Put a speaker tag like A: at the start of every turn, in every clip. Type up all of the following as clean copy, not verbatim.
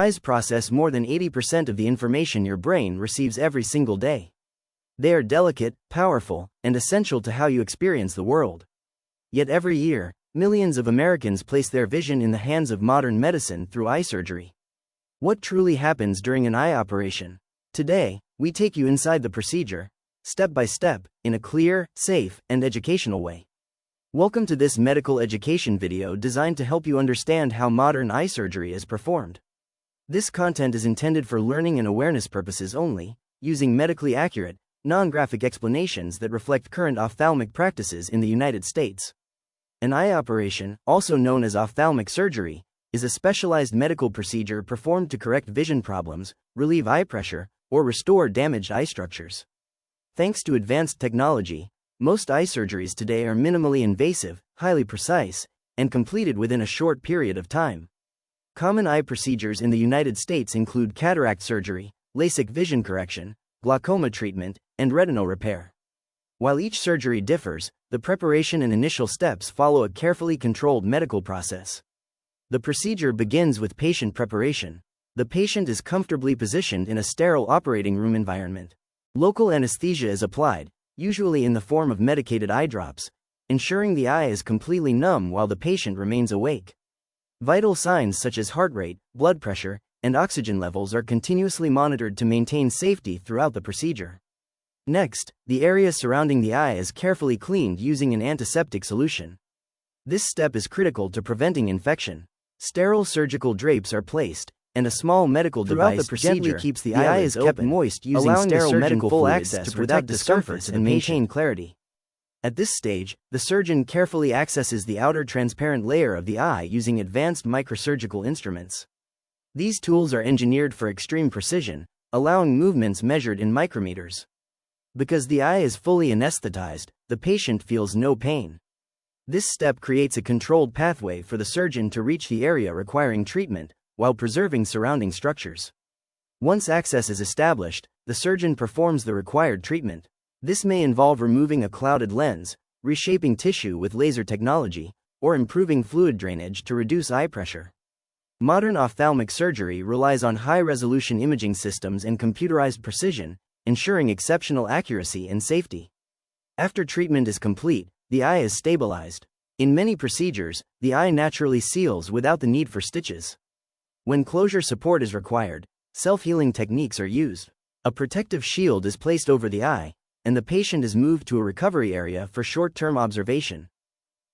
A: eyes process more than 80% of the information your brain receives every single day. They are delicate, powerful, and essential to how you experience the world. Yet every year, millions of Americans place their vision in the hands of modern medicine through eye surgery. What truly happens during an eye operation? Today, we take you inside the procedure, step by step, in a clear, safe, and educational way. Welcome to this medical education video designed to help you understand how modern eye surgery is performed. This content is intended for learning and awareness purposes only, using medically accurate, non-graphic explanations that reflect current ophthalmic practices in the United States. An eye operation, also known as ophthalmic surgery, is a specialized medical procedure performed to correct vision problems, relieve eye pressure, or restore damaged eye structures. Thanks to advanced technology, most eye surgeries today are minimally invasive, highly precise, and completed within a short period of time. Common eye procedures in the United States include cataract surgery, LASIK vision correction, glaucoma treatment, and retinal repair. While each surgery differs, the preparation and initial steps follow a carefully controlled medical process. The procedure begins with patient preparation. The patient is comfortably positioned in a sterile operating room environment. Local anesthesia is applied, usually in the form of medicated eye drops, ensuring the eye is completely numb while the patient remains awake. Vital signs such as heart rate, blood pressure, and oxygen levels are continuously monitored to maintain safety throughout the procedure. Next, the area surrounding the eye is carefully cleaned using an antiseptic solution. This step is critical to preventing infection. Sterile surgical drapes are placed, and a small medical device gently keeps the eye kept moist using sterile medical full access to protect discomforts and maintain clarity. At this stage, the surgeon carefully accesses the outer transparent layer of the eye using advanced microsurgical instruments. These tools are engineered for extreme precision, allowing movements measured in micrometers. Because the eye is fully anesthetized, the patient feels no pain. This step creates a controlled pathway for the surgeon to reach the area requiring treatment, while preserving surrounding structures. Once access is established, the surgeon performs the required treatment. This may involve removing a clouded lens, reshaping tissue with laser technology, or improving fluid drainage to reduce eye pressure. Modern ophthalmic surgery relies on high-resolution imaging systems and computerized precision, ensuring exceptional accuracy and safety. After treatment is complete, the eye is stabilized. In many procedures, the eye naturally seals without the need for stitches. When closure support is required, self-healing techniques are used. A protective shield is placed over the eye, and the patient is moved to a recovery area for short-term observation.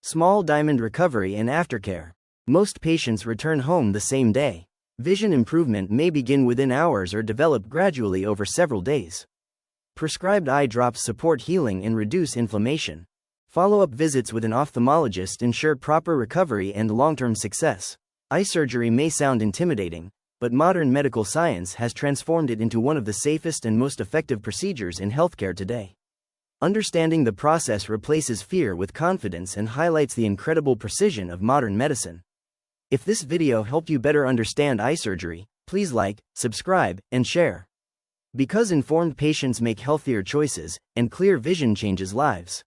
A: Small diamond recovery and aftercare. Most patients return home the same day. Vision improvement may begin within hours or develop gradually over several days. Prescribed eye drops support healing and reduce inflammation. Follow-up visits with an ophthalmologist ensure proper recovery and long-term success. Eye surgery may sound intimidating, but modern medical science has transformed it into one of the safest and most effective procedures in healthcare today. Understanding the process replaces fear with confidence and highlights the incredible precision of modern medicine. If this video helped you better understand eye surgery, please like, subscribe, and share. Because informed patients make healthier choices, and clear vision changes lives.